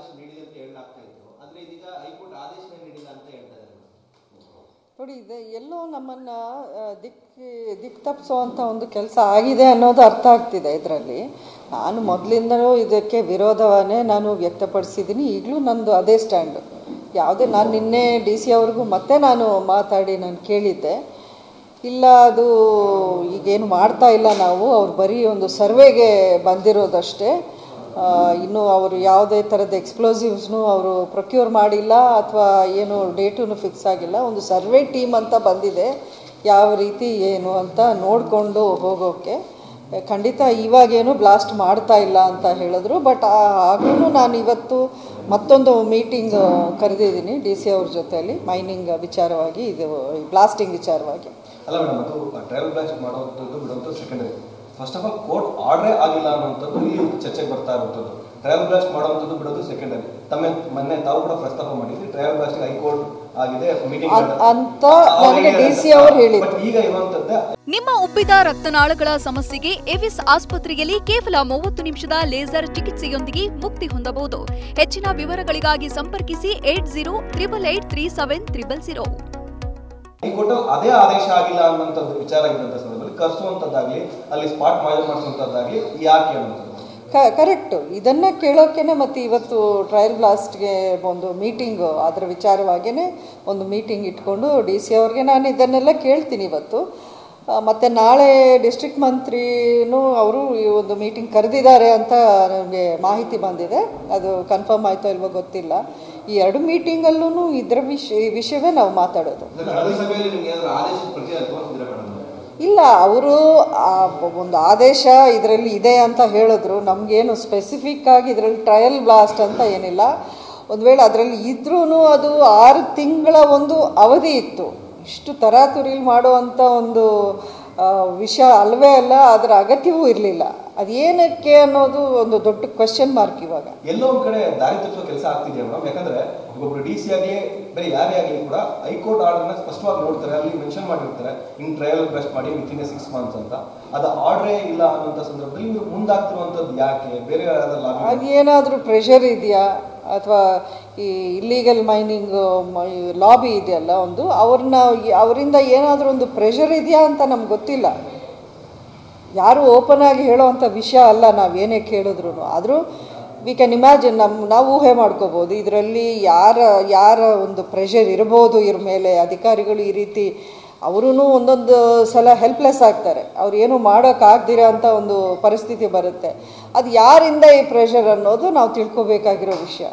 ಆದೇಶ ನೀಡಿದೆ ಅಂತ ಹೇಳಲಾಗ್ತಾ ಇತ್ತು. ಆದರೆ ಇದೀಗ ಹೈಕೋರ್ಟ್ ಆದೇಶವೇ ನೀಡಿಲ್ಲ ಅಂತ ಹೇಳ್ತಾ ಇದ್ದಾರೆ. ನೋಡಿ, ಇದೆ ಎಲ್ಲೋ ನಮ್ಮನ್ನು ದಿಕ್ ತಪ್ಪಿಸೋವಂಥ ಒಂದು ಕೆಲಸ ಆಗಿದೆ ಅನ್ನೋದು ಅರ್ಥ ಆಗ್ತಿದೆ ಇದರಲ್ಲಿ. ನಾನು ಮೊದಲಿಂದನೂ ಇದಕ್ಕೆ ವಿರೋಧವನ್ನೇ ನಾನು ವ್ಯಕ್ತಪಡಿಸಿದ್ದೀನಿ. ಈಗಲೂ ನಂದು ಅದೇ ಸ್ಟ್ಯಾಂಡು. ಯಾವುದೇ ನಾನು ನಿನ್ನೆ DC ಅವ್ರಿಗೂ ಮತ್ತೆ ನಾನು ಮಾತಾಡಿ ನಾನು ಕೇಳಿದ್ದೆ, ಇಲ್ಲ ಅದು ಈಗೇನು ಮಾಡ್ತಾ ಇಲ್ಲ ನಾವು, ಅವ್ರು ಬರೀ ಒಂದು ಸರ್ವೆಗೆ ಬಂದಿರೋದಷ್ಟೇ, ಇನ್ನು ಅವರು ಯಾವುದೇ ಥರದ ಎಕ್ಸ್ಪ್ಲೋಸಿವ್ಸ್ನು ಅವರು ಪ್ರೊಕ್ಯೂರ್ ಮಾಡಿಲ್ಲ ಅಥವಾ ಏನು ಡೇಟೂ ಫಿಕ್ಸ್ ಆಗಿಲ್ಲ. ಒಂದು ಸರ್ವೆ ಟೀಮ್ ಅಂತ ಬಂದಿದೆ, ಯಾವ ರೀತಿ ಏನು ಅಂತ ನೋಡಿಕೊಂಡು ಹೋಗೋಕ್ಕೆ. ಖಂಡಿತ ಇವಾಗೇನು ಬ್ಲಾಸ್ಟ್ ಮಾಡ್ತಾ ಇಲ್ಲ ಅಂತ ಹೇಳಿದ್ರು. ಬಟ್ ಆಗಲೂ ನಾನು ಇವತ್ತು ಮತ್ತೊಂದು ಮೀಟಿಂಗ್ ಕರೆದಿದ್ದೀನಿ DC ಅವ್ರ ಜೊತೆಯಲ್ಲಿ, ಮೈನಿಂಗ್ ವಿಚಾರವಾಗಿ, ಇದು ಬ್ಲಾಸ್ಟಿಂಗ್ ವಿಚಾರವಾಗಿ. ಅಲ್ಲ ಮೇಡಮ್, ಅದು ಟ್ರಯಲ್ ಬ್ಲಾಸ್ಟ್ ಮಾಡೋವಂಥದ್ದು ಬಿಡುವಂಥದ್ದು secondary. First of all court ಆರ್ಡರೇ ಆಗಿಲ್ಲ ಅನ್ನೋಂಥದ್ದು ಇಲ್ಲಿ ಚರ್ಚೆಗೆ ಬರ್ತಾ ಇರುವಂಥದ್ದು. ಟ್ರಯಲ್ ಬ್ಲಾಸ್ಟ್ ಮಾಡುವಂಥದ್ದು ಬಿಡೋದು ಸೆಕೆಂಡರಿ. ಮೊನ್ನೆ ತಾವು ಕೂಡ ಪ್ರಸ್ತಾಪ ಮಾಡಿದ್ರಿ, ಟ್ರಯಲ್ ಬ್ಲಾಸ್ಟ್ ಹೈಕೋರ್ಟ್ ಆಗಿದೆ ಮೀಟಿಂಗ್ ಅಂತ ನನಗೆ DC ಅವರು ಹೇಳಿದ್ರು. ಈಗ ಇರುವಂತದ್ದೇ ನಿಮ್ಮ ಉಬ್ಬಿದ ರಕ್ತನಾಳಗಳ ಸಮಸ್ಯೆಗೆ ಎವಿಸ್ ಆಸ್ಪತ್ರೆಯಲ್ಲಿ ಕೇವಲ 30 ನಿಮಿಷದ ಲೇಸರ್ ಚಿಕಿತ್ಸೆಯೊಂದಿಗೆ ಮುಕ್ತಿ ಹೊಂದಬಹುದು. ಹೆಚ್ಚಿನ ವಿವರಗಳಿಗಾಗಿ ಸಂಪರ್ಕಿಸಿ 8088837300. ಹೈಕೋರ್ಟ್ ಅದೇ ಆದೇಶ ಆಗಿಲ್ಲ ಅನ್ನೋಂಥದ್ದು ವಿಚಾರ ಇದ್ದಂಥ ಸಂದರ್ಭದಲ್ಲಿ ಕರ್ಸುವಂಥದ್ದಾಗಲಿ ಅಲ್ಲಿ ಸ್ಪಾಟ್ ಮಾಡಿಸುವಂಥದ್ದಾಗಲಿ ಯಾಕೆ ಅನ್ನೋದು ಕರೆಕ್ಟು. ಇದನ್ನು ಕೇಳೋಕ್ಕೇ ಮತ್ತು ಇವತ್ತು ಟ್ರಯಲ್ ಬ್ಲಾಸ್ಟ್ಗೆ ಒಂದು ಮೀಟಿಂಗು, ಅದರ ವಿಚಾರವಾಗಿಯೇ ಒಂದು ಮೀಟಿಂಗ್ ಇಟ್ಕೊಂಡು DC ಅವ್ರಿಗೆ ನಾನು ಇದನ್ನೆಲ್ಲ ಕೇಳ್ತೀನಿ ಇವತ್ತು. ಮತ್ತು ನಾಳೆ ಡಿಸ್ಟ್ರಿಕ್ಟ್ ಮಂತ್ರಿನೂ ಅವರು ಈ ಒಂದು ಮೀಟಿಂಗ್ ಕರೆದಿದ್ದಾರೆ ಅಂತ ನನಗೆ ಮಾಹಿತಿ ಬಂದಿದೆ. ಅದು ಕನ್ಫರ್ಮ್ ಆಯಿತೋ ಇಲ್ವೋ ಗೊತ್ತಿಲ್ಲ. ಈ 2 ಮೀಟಿಂಗಲ್ಲೂ ಇದರ ವಿಷಯವೇ ನಾವು ಮಾತಾಡೋದು. ಇಲ್ಲ, ಅವರು ಒಂದು ಆದೇಶ ಇದರಲ್ಲಿ ಇದೆ ಅಂತ ಹೇಳಿದ್ರು. ನಮಗೇನು ಸ್ಪೆಸಿಫಿಕ್ ಆಗಿ ಇದರಲ್ಲಿ ಟ್ರಯಲ್ ಬ್ಲಾಸ್ಟ್ ಅಂತ ಏನಿಲ್ಲ. ಒಂದು ವೇಳೆ ಅದರಲ್ಲಿ ಇದ್ರೂ ಅದು 6 ತಿಂಗಳ ಒಂದು ಅವಧಿ ಇತ್ತು. ಇಷ್ಟು ತರಾತುರಿಲಿ ಮಾಡುವಂಥ ಒಂದು ವಿಷಯ ಅಲ್ವೇ ಅಲ್ಲ, ಅದರ ಅಗತ್ಯವೂ ಇರಲಿಲ್ಲ. ಅದೇನಕ್ಕೆ ಅನ್ನೋದು ಒಂದು ದೊಡ್ಡ ಕ್ವೆಶ್ಚನ್ ಮಾರ್ಕ್. ಇವಾಗ ಎಲ್ಲೋ ಒಂದು ಕಡೆ ದಾರಿ ತಪ್ಪಿಸೋ ಕೆಲಸ ಆಗ್ತಿದೆಯಾ ಮೇಡಮ್? ಯಾಕಂದ್ರೆ ಒಬ್ಬೊಬ್ರು DC ಆಗಲಿ ಬೇರೆ ಯಾರೇ ಆಗಲಿ ಕೂಡ ಹೈಕೋರ್ಟ್ ಆರ್ಡರ್ನ ಸ್ಪಷ್ಟವಾಗಿ ನೋಡ್ತಾರೆ, ಅಲ್ಲಿ ಮೆನ್ಷನ್ ಮಾಡಿರ್ತಾರೆ ಹಿಂಗ್ ಟ್ರಯಲ್ ಬ್ಲಾಸ್ಟ್ ಮಾಡಿ ವಿತಿನ್ 6 months ಅಂತ. ಅದು ಆರ್ಡರೇ ಇಲ್ಲ ಅನ್ನೋಂಥ ಸಂದರ್ಭದಲ್ಲಿ ಇವರು ಮುಂದಾಗ್ತಿರುವಂಥದ್ದು ಯಾಕೆ? ಬೇರೆ ಅದೇನಾದರೂ ಪ್ರೆಷರ್ ಇದೆಯಾ ಅಥವಾ ಈ ಇಲ್ಲೀಗಲ್ ಮೈನಿಂಗ್ ಲಾಬಿ ಇದೆಯಲ್ಲ ಒಂದು, ಅವರಿಂದ ಏನಾದರೂ ಒಂದು ಪ್ರೆಷರ್ ಇದೆಯಾ ಅಂತ ನಮ್ಗೆ ಗೊತ್ತಿಲ್ಲ. ಯಾರು ಓಪನ್ ಆಗಿ ಹೇಳೋವಂಥ ವಿಷಯ ಅಲ್ಲ ನಾವೇನೇ ಕೇಳಿದ್ರು. ಆದರೂ ವಿ ಕ್ಯಾನ್ ಇಮ್ಯಾಜಿನ್, ನಾವು ಊಹೆ ಮಾಡ್ಕೋಬೋದು ಇದರಲ್ಲಿ ಯಾರ ಒಂದು ಪ್ರೆಷರ್ ಇರ್ಬೋದು ಇವ್ರ ಮೇಲೆ. ಅಧಿಕಾರಿಗಳು ಈ ರೀತಿ ಅವರೂ ಒಂದೊಂದು ಸಲ ಹೆಲ್ಪ್ಲೆಸ್ ಆಗ್ತಾರೆ, ಅವ್ರು ಏನೂ ಮಾಡೋಕ್ಕಾಗ್ದಿರೋ ಅಂಥ ಒಂದು ಪರಿಸ್ಥಿತಿ ಬರುತ್ತೆ. ಅದು ಯಾರಿಂದ ಈ ಪ್ರೆಷರ್ ಅನ್ನೋದು ನಾವು ತಿಳ್ಕೊಬೇಕಾಗಿರೋ ವಿಷಯ.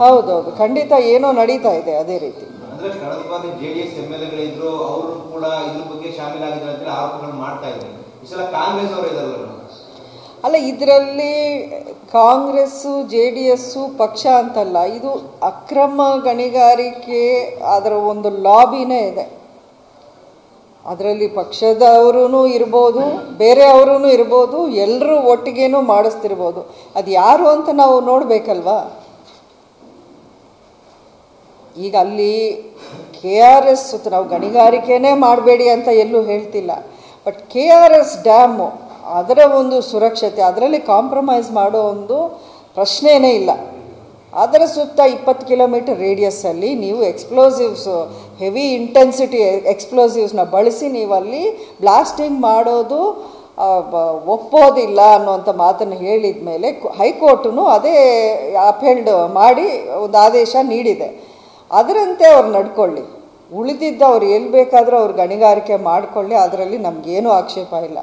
ಹೌದೌದು, ಖಂಡಿತ ಏನೋ ನಡೀತಾ ಇದೆ ಅದೇ ರೀತಿ. JDS MLAಗಳಿದ್ರು, ಅವರು ಕೂಡ ಇದ್ರ ಬಗ್ಗೆ ಶಾಮೀಲಾಗಿದ್ದಾರೆ ಅಂತ ಆರೋಪಗಳು ಮಾಡ್ತಾ ಇದ್ದಾರೆ. ಈ ಸಲ ಕಾಂಗ್ರೆಸ್ ಅವರು ಇದಾರಲ್ಲ, ಅಲ್ಲ ಇದರಲ್ಲಿ ಕಾಂಗ್ರೆಸ್ಸು JDSಸು ಪಕ್ಷ ಅಂತಲ್ಲ, ಇದು ಅಕ್ರಮ ಗಣಿಗಾರಿಕೆ ಅದರ ಒಂದು ಲಾಬಿನೇ ಇದೆ. ಅದರಲ್ಲಿ ಪಕ್ಷದವರೂ ಇರ್ಬೋದು, ಬೇರೆಯವರೂ ಇರ್ಬೋದು, ಎಲ್ಲರೂ ಒಟ್ಟಿಗೇನೂ ಮಾಡಿಸ್ತಿರ್ಬೋದು. ಅದು ಯಾರು ಅಂತ ನಾವು ನೋಡಬೇಕಲ್ವಾ. ಈಗ ಅಲ್ಲಿ KRS ನಾವು ಗಣಿಗಾರಿಕೆನೇ ಮಾಡಬೇಡಿ ಅಂತ ಎಲ್ಲೂ ಹೇಳ್ತಿಲ್ಲ. ಬಟ್ KRS ಡ್ಯಾಮು ಅದರ ಒಂದು ಸುರಕ್ಷತೆ, ಅದರಲ್ಲಿ ಕಾಂಪ್ರಮೈಸ್ ಮಾಡೋ ಒಂದು ಪ್ರಶ್ನೆಯೇ ಇಲ್ಲ. ಅದರ ಸುತ್ತ 20 ಕಿಲೋಮೀಟರ್ ರೇಡಿಯಸ್ಸಲ್ಲಿ ನೀವು ಎಕ್ಸ್ಪ್ಲೋಸಿವ್ಸು, ಹೆವಿ ಇಂಟೆನ್ಸಿಟಿ ಎಕ್ಸ್ಪ್ಲೋಸಿವ್ಸ್ನ ಬಳಸಿ ನೀವು ಅಲ್ಲಿ ಬ್ಲಾಸ್ಟಿಂಗ್ ಮಾಡೋದು ಒಪ್ಪೋದಿಲ್ಲ ಅನ್ನುವಂಥ ಮಾತನ್ನು ಹೇಳಿದ ಮೇಲೆ ಹೈಕೋರ್ಟು ಅದೇ ಅಪೆಲ್ಡ್ ಮಾಡಿ ಒಂದು ಆದೇಶ ನೀಡಿದೆ. ಅದರಂತೆ ಅವ್ರು ನಡ್ಕೊಳ್ಳಿ, ಉಳಿದಿದ್ದು ಅವ್ರು ಎಲ್ಲಿ ಬೇಕಾದರೂ ಅವ್ರು ಗಣಿಗಾರಿಕೆ ಮಾಡಿಕೊಳ್ಳಿ, ಅದರಲ್ಲಿ ನಮಗೇನೂ ಆಕ್ಷೇಪ ಇಲ್ಲ.